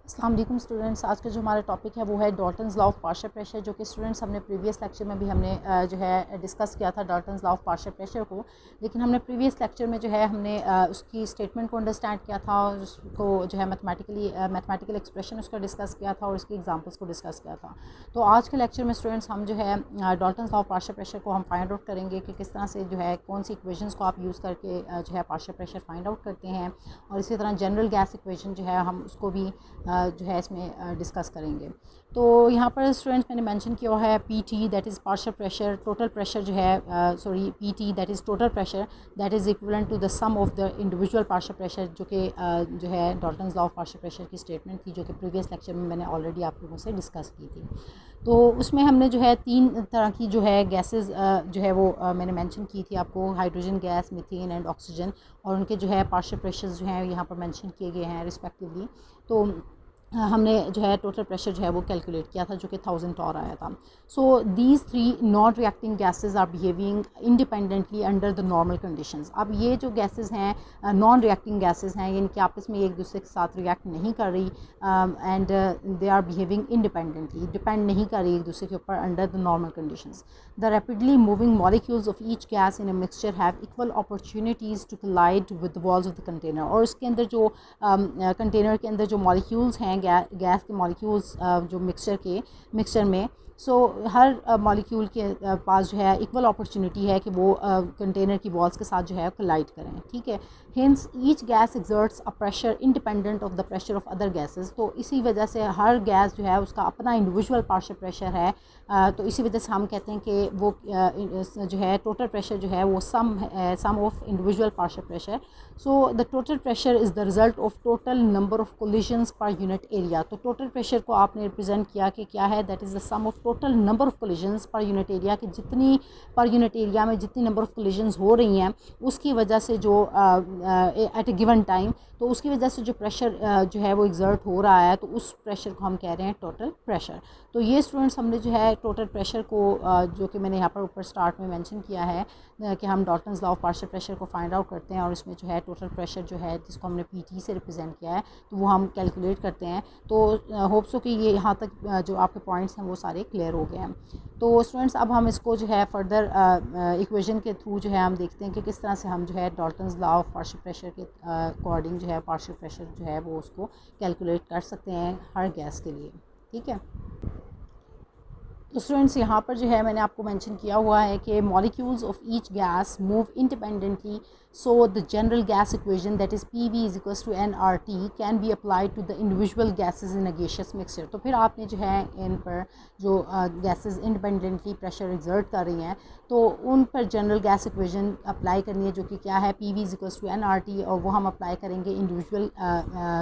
अस्सलाम वालेकुम स्टूडेंट्स। आज का जो हमारा टॉपिक है वो है Dalton's law of partial pressure, जो कि स्टूडेंट्स हमने प्रीवियस लेक्चर में भी हमने जो है डिस्कस किया था Dalton's law of partial pressure को। लेकिन हमने प्रीवियस लेक्चर में जो है हमने उसकी स्टेटमेंट को अंडरस्टैंड किया था और उसको जो है मैथमेटिकल एक्सप्रेशन उसका डिस्कस किया था और उसकी एग्जांपल्स को डिस्कस किया था। तो आज के लेक्चर में स्टूडेंट्स हम जो है Dalton's law of partial pressure को हम फाइंड आउट करेंगे कि किस तरह से जो है कौन सी इक्वेशंस को आप यूज़ करके जो है पार्शियल प्रेशर फाइंड आउट करते हैं, और इसी तरह जनरल गैस इक्वेशन जो है हम उसको भी जो है इसमें डिस्कस करेंगे। तो यहाँ पर स्टूडेंट्स मैंने मेंशन किया हुआ है P T that is partial pressure, total pressure जो है sorry P T that is total pressure that is equivalent to the sum of the individual partial pressure, जो कि जो है Dalton's law of partial pressure की statement थी, जो कि प्रीवियस लेक्चर में मैंने ऑलरेडी आप लोगों से डिस्कस की थी। तो उसमें हमने जो है तीन तरह की जो है गैसेस जो है वो मैंने मेंशन की थी आपको, hydrogen gas, methane and oxygen, और उनके जो है पार्शियल प्रेशर्स जो हैं यहाँ पर मेंशन किए गए हैं रिस्पेक्टिवली। तो हमने जो है टोटल प्रेशर जो है वो कैलकुलेट किया था, जो कि 1000 टॉर आया था। So these three non reacting gases are behaving independently under the normal conditions. अब ये जो गैसेज हैं नॉन रिएक्टिंग गैसेज हैं, यानी कि आपस में एक दूसरे के साथ रिएक्ट नहीं कर रही and they are behaving independently, depend नहीं कर रही एक दूसरे के ऊपर under the normal conditions. The rapidly moving molecules of each gas in a mixture have equal opportunities to collide with the walls of the container. और उसके अंदर जो कंटेनर के अंदर जो मॉलिक्यूल्स हैं गैस के मॉलिक्यूल्स जो मिक्सचर में, हर मॉलिक्यूल के पास जो है इक्वल अपॉर्चुनिटी है कि वो कंटेनर की वॉल्स के साथ जो है कोलाइड करें, ठीक है। Hence each gas exerts a pressure independent of the pressure of other gases. तो इसी वजह से हर गैस जो है उसका अपना इंडिविजुअल पार्शियल प्रेशर है। तो इसी वजह से हम कहते हैं कि वो जो है टोटल प्रेशर जो है वो sum of individual partial pressure. So the total pressure is the result of total number of collisions per unit area. तो टोटल प्रेशर को आपने रिप्रेजेंट किया कि क्या है, that is the sum of total number of collisions per unit area, कि जितनी पर यूनिट एरिया में जितनी नंबर ऑफ कोलिजन्स हो रही हैं उसकी वजह से जो एट ए गिवन टाइम, तो उसकी वजह से जो प्रेशर जो है वो एग्जर्ट हो रहा है, तो उस प्रेशर को हम कह रहे हैं टोटल प्रेशर। तो ये स्टूडेंट्स हमने जो है टोटल प्रेशर को जो कि मैंने यहाँ पर ऊपर स्टार्ट में मेंशन किया है कि हम Dalton's law of partial pressure को फाइंड आउट करते हैं, और इसमें जो है टोटल प्रेशर जो है जिसको हमने पीटी से रिप्रेजेंट किया है तो वो हम कैलकुलेट करते हैं। तो होप्स हो कि ये यहाँ तक जो आपके पॉइंट्स हैं वो सारे क्लियर हो गए हैं। तो स्टूडेंट्स अब हम इसको जो है फर्दर इक्वेशन के थ्रू जो है हम देखते हैं कि किस तरह से हम जो है Dalton's law of partial pressure के अकॉर्डिंग जो है पार्शियल प्रेशर जो है वो उसको कैलकुलेट कर सकते हैं हर गैस के लिए, ठीक है। तो स्टूडेंट्स यहाँ पर जो है मैंने आपको मेंशन किया हुआ है कि molecules of each gas move independently, so the general gas equation that is P V is equals to N R T can be applied to the individual gases in a gaseous mixture. तो फिर आपने जो है इन पर जो gases independently pressure exert कर रही हैं तो उन पर जनरल गैस इक्वेशन अप्लाई करनी है, जो कि क्या है P V is equals to N R T, और वो हम अप्लाई करेंगे इंडिविजुअल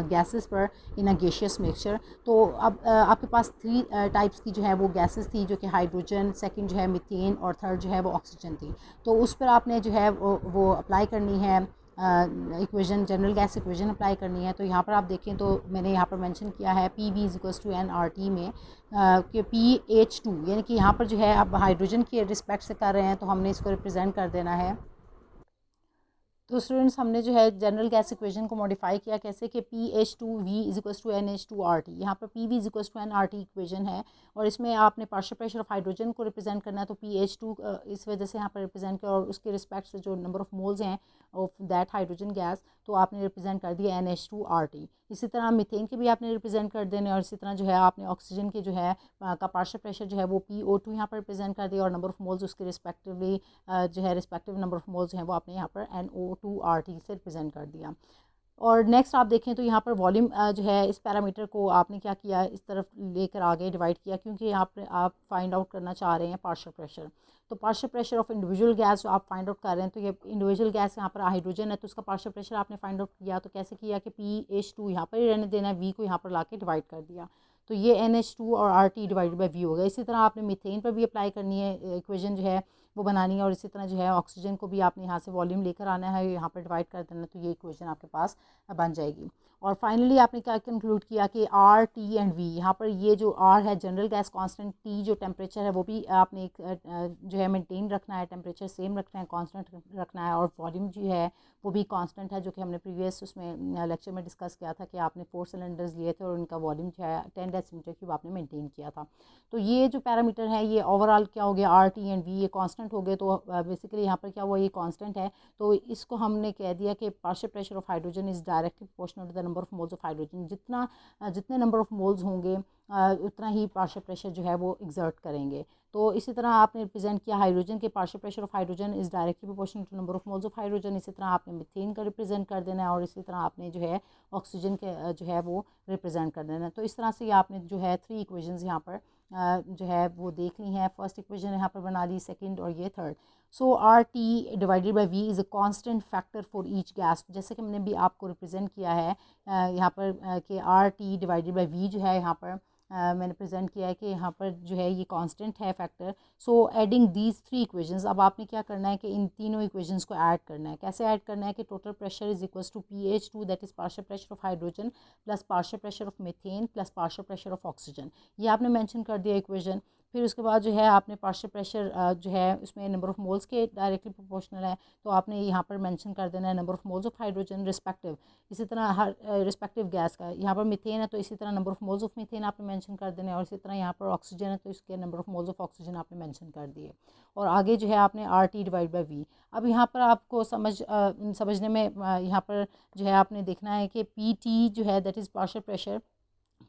गैसेज पर इन अ गैसियस मिक्सचर। तो अब आपके पास थ्री टाइप्स की जो है वो गैसेस थी, जो कि हाइड्रोजन, सेकंड जो है मीथेन, और थर्ड जो है वो ऑक्सीजन थी। तो उस पर आपने जो है वो अप्लाई करनी है equation, general gas equation apply करनी है। तो यहाँ पर आप देखें तो मैंने यहाँ पर मेंशन किया है P V is equals to N R T में कि पी एच टू, यानी कि यहाँ पर जो है आप हाइड्रोजन के रिस्पेक्ट से कर रहे हैं तो हमने इसको रिप्रेजेंट कर देना है। तो स्टूडेंट्स हमने जो है जनरल गैस इक्वेशन को मॉडिफाई किया कैसे कि P H two V is equals to N H two R T. यहाँ पर P V is equals to N R T equation है, और इसमें आपने पार्शियल प्रेशर ऑफ हाइड्रोजन को रिप्रेजेंट करना है, तो पी एच टू इस वजह से यहाँ पर रिप्रेजेंट किया, और उसके रिस्पेक्ट से जो नंबर ऑफ मोल्स हैं ऑफ दैट हाइड्रोजन गैस तो आपने रिप्रेजेंट कर दिया N H two R T. इसी तरह मीथेन के भी आपने रिप्रेजेंट कर देने, और इसी तरह जो है आपने ऑक्सीजन के जो है का पार्शियल प्रेशर जो है वो पी ओ टू यहाँ पर रिप्रेजेंट कर दिया, और नंबर ऑफ मोल्स उसके रिस्पेक्टिवली जो है रिस्पेक्टिव नंबर ऑफ मोल्स हैं वो आपने यहाँ पर N O two R T से रिप्रेजेंट कर दिया। और नेक्स्ट आप देखें तो यहाँ पर वॉल्यूम जो है इस पैरामीटर को आपने क्या किया, इस तरफ लेकर आगे डिवाइड किया, क्योंकि यहाँ पर आप फाइंड आउट करना चाह रहे हैं पार्शियल प्रेशर। तो partial pressure of individual gas जो आप फाइंड आउट कर रहे हैं, तो ये इंडिविजुअल गैस यहाँ पर हाइड्रोजन है, तो उसका पार्शियल प्रेशर आपने फाइंड आउट किया, तो कैसे किया कि पी एच टू यहाँ पर ही रहने देना है, वी को यहाँ पर ला के डिवाइड कर दिया, तो ये एन एच टू और R T divide by V हो गया। इसी तरह आपने मीथेन पर भी अप्लाई करनी है इक्वेशन जो है वो बनानी है, और इसी तरह जो है ऑक्सीजन को भी आपने यहाँ से वॉल्यूम लेकर आना है, यहाँ पर डिवाइड कर देना, तो ये इक्वेशन आपके पास बन जाएगी। और फाइनली आपने क्या कंक्लूड किया कि आर टी एंड वी, यहाँ पर ये जो आर है जनरल गैस कांस्टेंट, टी जो टेम्परेचर है वो भी आपने एक जो है मेंटेन रखना है, टेम्परेचर सेम रखना है, कांस्टेंट रखना है, और वॉल्यूम जो है वो भी कांस्टेंट है, जो कि हमने प्रीवियस उसमें लेक्चर में डिस्कस किया था कि आपने 4 सिलेंडर्स लिए थे और उनका वॉल्यूम जो है 10 डेसीमीटर क्यूब आपने मेंटेन किया था। तो ये जो पैरामीटर है ये ओवरऑल क्या हो गया, आर टी एंड वी ये कांस्टेंट हो गए। तो बेसिकली यहाँ पर क्या हुआ, ये कांस्टेंट है, तो इसको हमने कह दिया कि partial pressure of hydrogen is directly proportional to the number of moles of hydrogen. जितने नंबर ऑफ मोल्स होंगे उतना ही पार्शियल प्रेशर जो है वो एग्जर्ट करेंगे। तो इसी तरह आपने रिप्रेजेंट किया हाइड्रोजन के partial pressure of hydrogen is directly proportional to number of moles of hydrogen. इसी तरह आपने मीथेन का रिप्रेजेंट कर देना है, और इसी तरह आपने जो है ऑक्सीजन के जो है वो रिप्रेजेंट कर देना है। तो इस तरह से आपने जो है 3 इक्वेशंस यहाँ पर जो है वो देख ली हैं। फर्स्ट इक्वेशन यहाँ पर बना ली, सेकंड और ये third. So R T divided by V is a constant factor for each gas. जैसे कि मैंने भी आपको रिप्रेजेंट किया है यहाँ पर कि R T divided by V जो है यहाँ पर मैंने प्रेजेंट किया है कि यहाँ पर जो है ये कांस्टेंट है factor. So adding these 3 equations, अब आपने क्या करना है कि इन तीनों इक्वेशंस को ऐड करना है। कैसे ऐड करना है कि total pressure is equals to PH2 that is partial pressure of hydrogen plus partial pressure of methane plus partial pressure of oxygen. ये आपने मेंशन कर दिया इक्वेशन। फिर उसके बाद जो है आपने पार्शियल प्रेशर जो है उसमें नंबर ऑफ मोल्स के डायरेक्टली प्रोपोर्शनल है, तो आपने यहाँ पर मेंशन कर देना है number of moles of hydrogen respective. इसी तरह हर रिस्पेक्टिव गैस का, यहाँ पर मीथेन है तो इसी तरह number of moles of methane आपने मेंशन कर देना है, और इसी तरह यहाँ पर ऑक्सीजन है तो इसके number of moles of oxygen आपने मेंशन कर दिए। और आगे जो है आपने R T divide by V. अब यहाँ पर आपको समझने में यहाँ पर जो है आपने देखना है कि पी टी जो है that is partial pressure,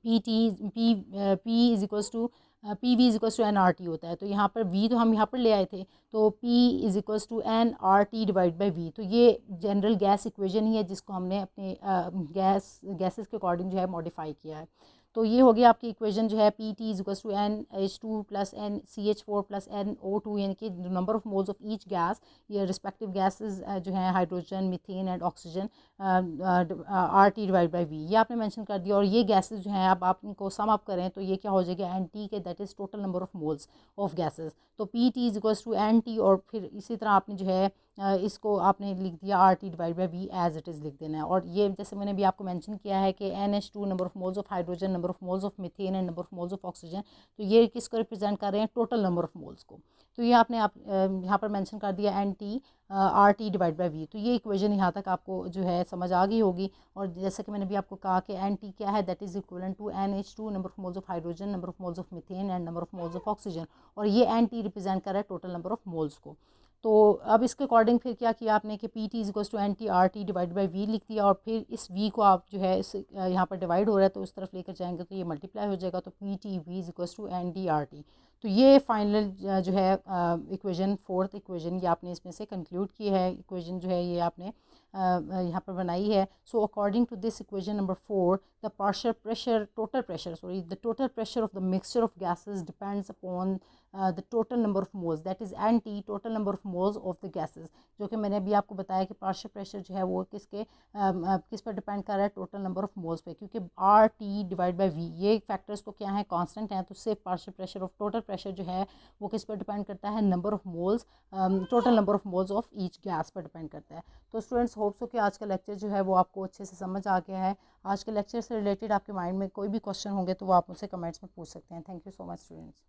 P is equals to P V is equals to N R T होता है। तो यहाँ पर वी तो हम यहाँ पर ले आए थे, तो P is equals to N R T divide by V. तो ये जनरल गैस इक्वेशन ही है जिसको हमने अपने गैसेस के अकॉर्डिंग जो है मॉडिफाई किया है। तो ये हो गया आपकी इक्वेशन जो है P T is equals to NH2 plus NCH4 plus NO2, यानी कि number of moles of each gas, ये रिस्पेक्टिव गैसेज जो हैं hydrogen, methane and oxygen, R T divide by V, ये आपने मेंशन कर दिया। और ये गैसेज जो हैं अब आप इनको सम अप करें तो ये क्या हो जाएगा, N T K, that is total number of moles of gases. तो P T is equals to N T, और फिर इसी तरह आपने जो है इसको आपने लिख दिया R T divide by V as it is लिख देना है। और ये जैसे मैंने भी आपको मेंशन किया है कि NH2 number of moles of hydrogen, number of moles of methane and number of moles of oxygen, तो ये किसको रिप्रेजेंट कर रहे हैं, टोटल नंबर ऑफ मोल्स को। तो ये आपने यहाँ पर मेंशन कर दिया N T R T divide by V. तो ये इक्वेशन यहाँ तक आपको जो है समझ आ गई होगी। और जैसे कि मैंने भी आपको कहा कि एन टी क्या है, that is equivalent to NH2 number of moles of hydrogen, number of moles of methane and number of moles of oxygen, और ये एन टी रिप्रेजेंट कर रहा है टोटल नंबर ऑफ मोल्स को। तो अब इसके अकॉर्डिंग फिर क्या किया आपने कि P T is equals to N T R T divide by V लिख दिया, और फिर इस वी को आप जो है इस यहाँ पर डिवाइड हो रहा है तो उस तरफ लेकर जाएंगे तो ये मल्टीप्लाई हो जाएगा, तो P T V is equals to N T R T. तो ये फाइनल जो है इक्वेशन, फोर्थ इक्वेशन ये आपने इसमें से कंक्लूड की है। इक्वेशन जो है ये आपने यहाँ पर बनाई है। So according to this equation number 4, the partial pressure total pressure sorry the total pressure of the mixture of gases depends upon the total number of moles, that is N T total number of moles of the gases. जो कि मैंने अभी आपको बताया कि partial pressure जो है वो किस पर डिपेंड कर रहा है, टोटल नंबर ऑफ मोल्स पे, क्योंकि R T divide by V ये फैक्टर्स तो क्या है, कांस्टेंट हैं। तो सिर्फ partial pressure of total pressure जो है वो किस पर डिपेंड करता है, number of moles, total number of moles of each gas पर डिपेंड करता है। तो स्टूडेंट्स होप्स हो कि आज का लेक्चर जो है वो आपको अच्छे से समझ आ गया है। आज के लेक्चर से रिलेटेड आपके माइंड में कोई भी क्वेश्चन होंगे तो वो आप मुझसे कमेंट्स में पूछ सकते हैं। Thank you so much students.